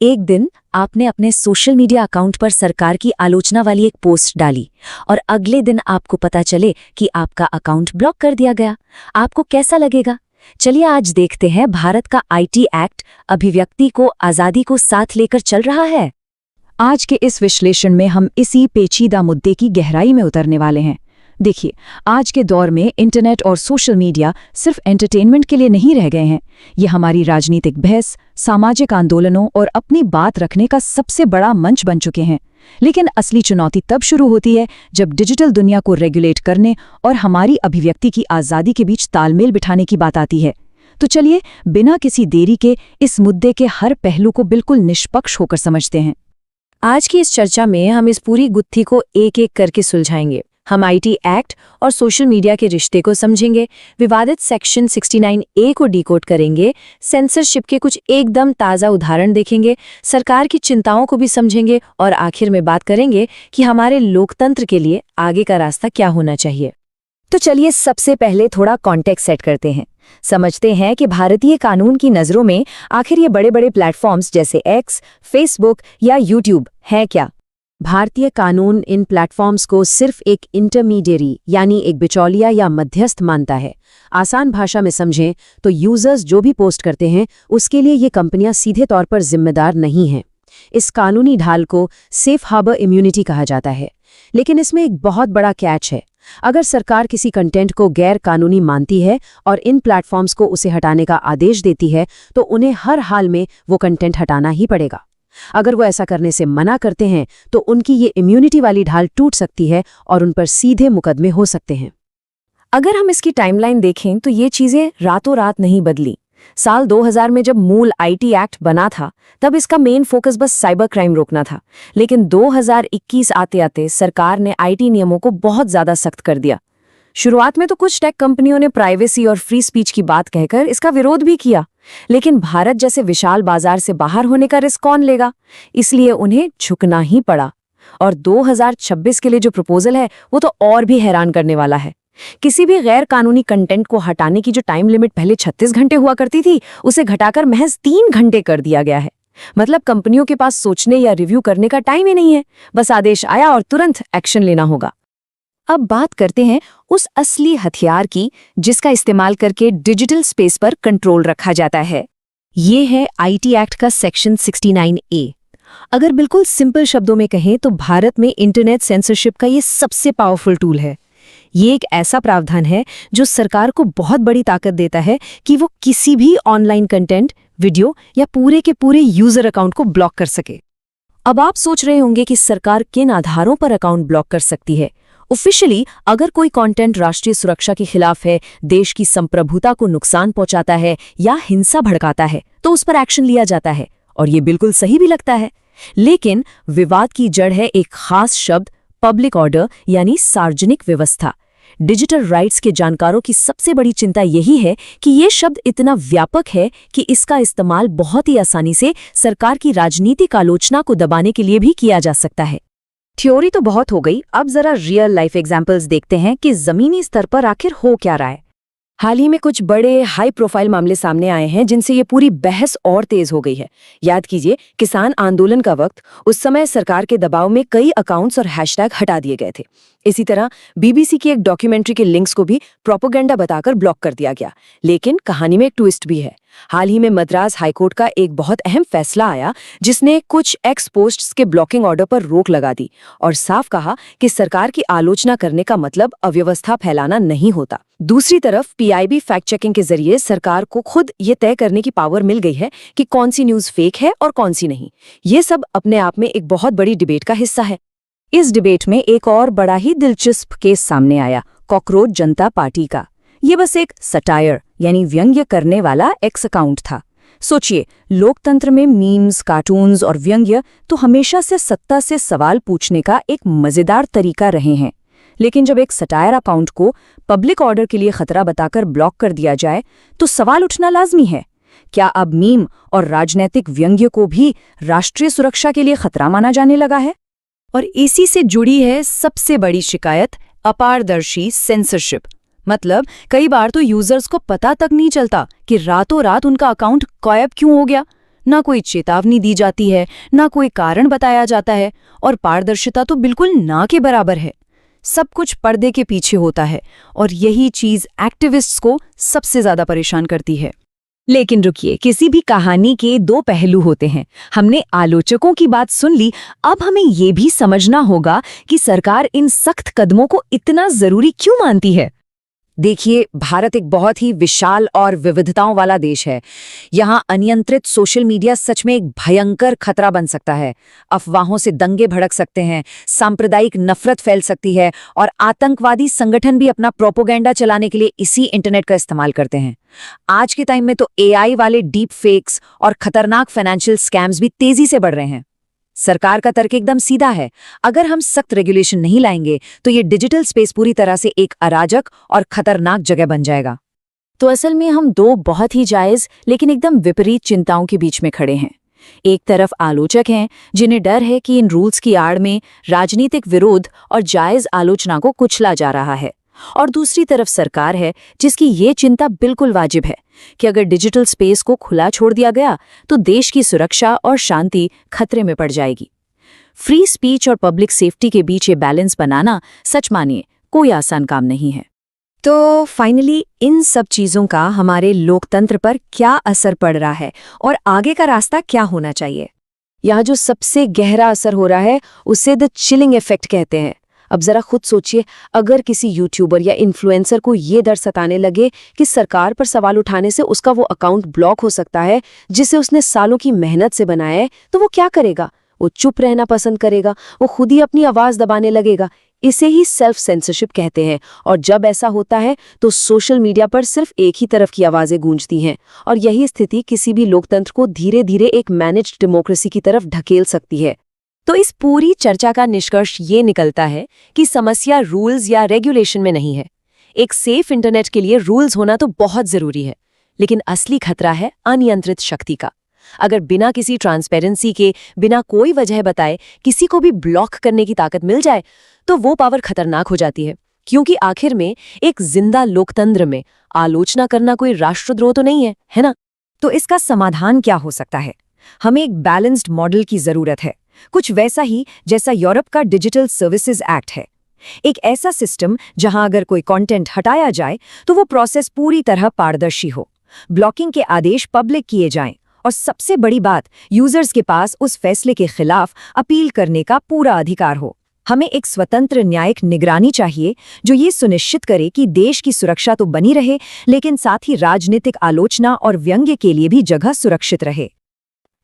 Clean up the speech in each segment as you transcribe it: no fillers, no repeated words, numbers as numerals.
एक दिन आपने अपने सोशल मीडिया अकाउंट पर सरकार की आलोचना वाली एक पोस्ट डाली और अगले दिन आपको पता चले कि आपका अकाउंट ब्लॉक कर दिया गया। आपको कैसा लगेगा? चलिए आज देखते हैं भारत का आईटी एक्ट अभिव्यक्ति को, आजादी को साथ लेकर चल रहा है। आज के इस विश्लेषण में हम इसी पेचीदा मुद्दे की गहराई में उतरने वाले हैं। देखिए, आज के दौर में इंटरनेट और सोशल मीडिया सिर्फ एंटरटेनमेंट के लिए नहीं रह गए हैं। ये हमारी राजनीतिक बहस, सामाजिक आंदोलनों और अपनी बात रखने का सबसे बड़ा मंच बन चुके हैं। लेकिन असली चुनौती तब शुरू होती है जब डिजिटल दुनिया को रेगुलेट करने और हमारी अभिव्यक्ति की आज़ादी के बीच तालमेल बिठाने की बात आती है। तो चलिए, बिना किसी देरी के इस मुद्दे के हर पहलू को बिल्कुल निष्पक्ष होकर समझते हैं। आज की इस चर्चा में हम इस पूरी गुत्थी को एक एक करके सुलझाएंगे। हम आईटी एक्ट और सोशल मीडिया के रिश्ते को समझेंगे, विवादित सेक्शन 69A को डिकोड करेंगे, सेंसरशिप के कुछ एकदम ताज़ा उदाहरण देखेंगे, सरकार की चिंताओं को भी समझेंगे और आखिर में बात करेंगे कि हमारे लोकतंत्र के लिए आगे का रास्ता क्या होना चाहिए। तो चलिए सबसे पहले थोड़ा कॉन्टेक्स्ट सेट करते हैं। समझते हैं कि भारतीय कानून की नज़रों में आखिर ये बड़े बड़े प्लेटफॉर्म्स जैसे एक्स, फेसबुक या यूट्यूब हैं क्या। भारतीय कानून इन प्लेटफॉर्म्स को सिर्फ एक इंटरमीडियरी यानी एक बिचौलिया या मध्यस्थ मानता है। आसान भाषा में समझें तो यूजर्स जो भी पोस्ट करते हैं उसके लिए ये कंपनियां सीधे तौर पर जिम्मेदार नहीं हैं। इस कानूनी ढाल को सेफ हार्बर इम्यूनिटी कहा जाता है। लेकिन इसमें एक बहुत बड़ा कैच है। अगर सरकार किसी कंटेंट को गैर कानूनी मानती है और इन प्लेटफॉर्म्स को उसे हटाने का आदेश देती है तो उन्हें हर हाल में वो कंटेंट हटाना ही पड़ेगा। अगर वो ऐसा करने से मना करते हैं तो उनकी ये इम्यूनिटी वाली ढाल टूट सकती है और उन पर सीधे मुकदमे हो सकते हैं। अगर हम इसकी टाइमलाइन देखें तो ये चीजें रातों रात नहीं बदली। साल 2000 में जब मूल आईटी एक्ट बना था तब इसका मेन फोकस बस साइबर क्राइम रोकना था। लेकिन 2021 आते आते सरकार ने आईटी नियमों को बहुत ज्यादा सख्त कर दिया। शुरुआत में तो कुछ टेक कंपनियों ने प्राइवेसी और फ्री स्पीच की बात कहकर इसका विरोध भी किया, लेकिन भारत जैसे विशाल बाजार से बाहर होने का रिस्क कौन लेगा, इसलिए उन्हें झुकना ही पड़ा। और 2026 के लिए जो प्रपोजल है वो तो और भी हैरान करने वाला है। किसी भी गैर कानूनी कंटेंट को हटाने की जो टाइम लिमिट पहले 36 घंटे हुआ करती थी उसे घटाकर महज 3 घंटे कर दिया गया है। मतलब कंपनियों के पास सोचने या रिव्यू करने का टाइम ही नहीं है, बस आदेश आया और तुरंत एक्शन लेना होगा। अब बात करते हैं उस असली हथियार की जिसका इस्तेमाल करके डिजिटल स्पेस पर कंट्रोल रखा जाता है। ये है आईटी एक्ट का सेक्शन 69A। अगर बिल्कुल सिंपल शब्दों में कहें तो भारत में इंटरनेट सेंसरशिप का ये सबसे पावरफुल टूल है। ये एक ऐसा प्रावधान है जो सरकार को बहुत बड़ी ताकत देता है कि वो किसी भी ऑनलाइन कंटेंट, वीडियो या पूरे के पूरे यूजर अकाउंट को ब्लॉक कर सके। अब आप सोच रहे होंगे कि सरकार किन आधारों पर अकाउंट ब्लॉक कर सकती है। ऑफिशियली अगर कोई कंटेंट राष्ट्रीय सुरक्षा के खिलाफ है, देश की संप्रभुता को नुकसान पहुंचाता है या हिंसा भड़काता है तो उस पर एक्शन लिया जाता है और ये बिल्कुल सही भी लगता है। लेकिन विवाद की जड़ है एक खास शब्द, पब्लिक ऑर्डर यानी सार्वजनिक व्यवस्था। डिजिटल राइट्स के जानकारों की सबसे बड़ी चिंता यही है कि ये शब्द इतना व्यापक है कि इसका इस्तेमाल बहुत ही आसानी से सरकार की राजनीतिक आलोचना को दबाने के लिए भी किया जा सकता है। थ्योरी तो बहुत हो गई, अब जरा रियल लाइफ एग्जाम्पल्स देखते हैं कि जमीनी स्तर पर आखिर हो क्या रहा है। हाल ही में कुछ बड़े हाई प्रोफाइल मामले सामने आए हैं जिनसे ये पूरी बहस और तेज हो गई है। याद कीजिए, किसान आंदोलन का वक्त, उस समय सरकार के दबाव में कई अकाउंट्स और हैशटैग हटा दिए गए थे। इसी तरह बीबीसी की एक डॉक्यूमेंट्री के लिंक्स को भी प्रोपेगेंडा बताकर ब्लॉक कर दिया गया। लेकिन कहानी में एक ट्विस्ट भी है। हाल ही में मद्रास हाईकोर्ट का एक बहुत अहम फैसला आया जिसने कुछ एक्स पोस्ट्स के ब्लॉकिंग ऑर्डर पर रोक लगा दी और साफ कहा कि सरकार की आलोचना करने का मतलब अव्यवस्था फैलाना नहीं होता। दूसरी तरफ पीआईबी फैक्ट चेकिंग के जरिए सरकार को खुद ये तय करने की पावर मिल गई है कि कौन सी न्यूज़ फेक है और कौन सी नहीं। ये सब अपने आप में एक बहुत बड़ी डिबेट का हिस्सा है। इस डिबेट में एक और बड़ा ही दिलचस्प केस सामने आया, कॉकरोच जनता पार्टी का। ये बस एक सटायर यानी व्यंग्य करने वाला एक्स अकाउंट था। सोचिए, लोकतंत्र में मीम्स, कार्टून्स और व्यंग्य तो हमेशा से सत्ता से सवाल पूछने का एक मजेदार तरीका रहे हैं। लेकिन जब एक सटायर अकाउंट को पब्लिक ऑर्डर के लिए खतरा बताकर ब्लॉक कर दिया जाए तो सवाल उठना लाजमी है, क्या अब मीम और राजनीतिक व्यंग्य को भी राष्ट्रीय सुरक्षा के लिए खतरा माना जाने लगा है? और इसी से जुड़ी है सबसे बड़ी शिकायत, अपारदर्शी सेंसरशिप। मतलब कई बार तो यूजर्स को पता तक नहीं चलता कि रातों रात उनका अकाउंट गायब क्यों हो गया। ना कोई चेतावनी दी जाती है, ना कोई कारण बताया जाता है, और पारदर्शिता तो बिल्कुल ना के बराबर है। सब कुछ पर्दे के पीछे होता है, और यही चीज एक्टिविस्ट्स को सबसे ज्यादा परेशान करती है। लेकिन रुकिए, किसी भी कहानी के दो पहलू होते हैं। हमने आलोचकों की बात सुन ली, अब हमें ये भी समझना होगा कि सरकार इन सख्त कदमों को इतना जरूरी क्यों मानती है। देखिए, भारत एक बहुत ही विशाल और विविधताओं वाला देश है। यहाँ अनियंत्रित सोशल मीडिया सच में एक भयंकर खतरा बन सकता है। अफवाहों से दंगे भड़क सकते हैं, सांप्रदायिक नफरत फैल सकती है, और आतंकवादी संगठन भी अपना प्रोपोगेंडा चलाने के लिए इसी इंटरनेट का इस्तेमाल करते हैं। आज के टाइम में तो एआई वाले डीप फेक्स और खतरनाक फाइनेंशियल स्कैम्स भी तेजी से बढ़ रहे हैं। सरकार का तर्क एकदम सीधा है, अगर हम सख्त रेगुलेशन नहीं लाएंगे तो ये डिजिटल स्पेस पूरी तरह से एक अराजक और खतरनाक जगह बन जाएगा। तो असल में हम दो बहुत ही जायज लेकिन एकदम विपरीत चिंताओं के बीच में खड़े हैं। एक तरफ आलोचक हैं जिन्हें डर है कि इन रूल्स की आड़ में राजनीतिक विरोध और जायज आलोचना को कुचला जा रहा है, और दूसरी तरफ सरकार है जिसकी ये चिंता बिल्कुल वाजिब है कि अगर डिजिटल स्पेस को खुला छोड़ दिया गया तो देश की सुरक्षा और शांति खतरे में पड़ जाएगी। फ्री स्पीच और पब्लिक सेफ्टी के बीच ये बैलेंस बनाना, सच मानिए, कोई आसान काम नहीं है। तो फाइनली इन सब चीजों का हमारे लोकतंत्र पर क्या असर पड़ रहा है और आगे का रास्ता क्या होना चाहिए? यहाँ जो सबसे गहरा असर हो रहा है उसे द चिलिंग इफेक्ट कहते हैं। अब जरा खुद सोचिए, अगर किसी यूट्यूबर या इन्फ्लुएंसर को ये डर सताने लगे कि सरकार पर सवाल उठाने से उसका वो अकाउंट ब्लॉक हो सकता है जिसे उसने सालों की मेहनत से बनाया है, तो वो क्या करेगा? वो चुप रहना पसंद करेगा, वो खुद ही अपनी आवाज दबाने लगेगा। इसे ही सेल्फ सेंसरशिप कहते हैं। और जब ऐसा होता है तो सोशल मीडिया पर सिर्फ एक ही तरफ की आवाजें गूंजती हैं, और यही स्थिति किसी भी लोकतंत्र को धीरे धीरे एक मैनेज्ड डेमोक्रेसी की तरफ ढकेल सकती है। तो इस पूरी चर्चा का निष्कर्ष ये निकलता है कि समस्या रूल्स या रेगुलेशन में नहीं है। एक सेफ इंटरनेट के लिए रूल्स होना तो बहुत जरूरी है, लेकिन असली खतरा है अनियंत्रित शक्ति का। अगर बिना किसी ट्रांसपेरेंसी के, बिना कोई वजह बताए किसी को भी ब्लॉक करने की ताकत मिल जाए तो वो पावर खतरनाक हो जाती है, क्योंकि आखिर में एक जिंदा लोकतंत्र में आलोचना करना कोई राष्ट्रद्रोह तो नहीं है, है ना? तो इसका समाधान क्या हो सकता है? हमें एक बैलेंस्ड मॉडल की जरूरत है, कुछ वैसा ही जैसा यूरोप का डिजिटल सर्विसेज एक्ट है। एक ऐसा सिस्टम जहां अगर कोई कंटेंट हटाया जाए तो वो प्रोसेस पूरी तरह पारदर्शी हो, ब्लॉकिंग के आदेश पब्लिक किए जाएं, और सबसे बड़ी बात, यूजर्स के पास उस फैसले के खिलाफ अपील करने का पूरा अधिकार हो। हमें एक स्वतंत्र न्यायिक निगरानी चाहिए जो ये सुनिश्चित करे कि देश की सुरक्षा तो बनी रहे, लेकिन साथ ही राजनीतिक आलोचना और व्यंग्य के लिए भी जगह सुरक्षित रहे।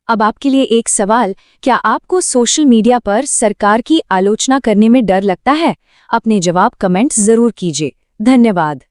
अब आपके लिए एक सवाल, क्या आपको सोशल मीडिया पर सरकार की आलोचना करने में डर लगता है? अपने जवाब कमेंट जरूर कीजिए। धन्यवाद।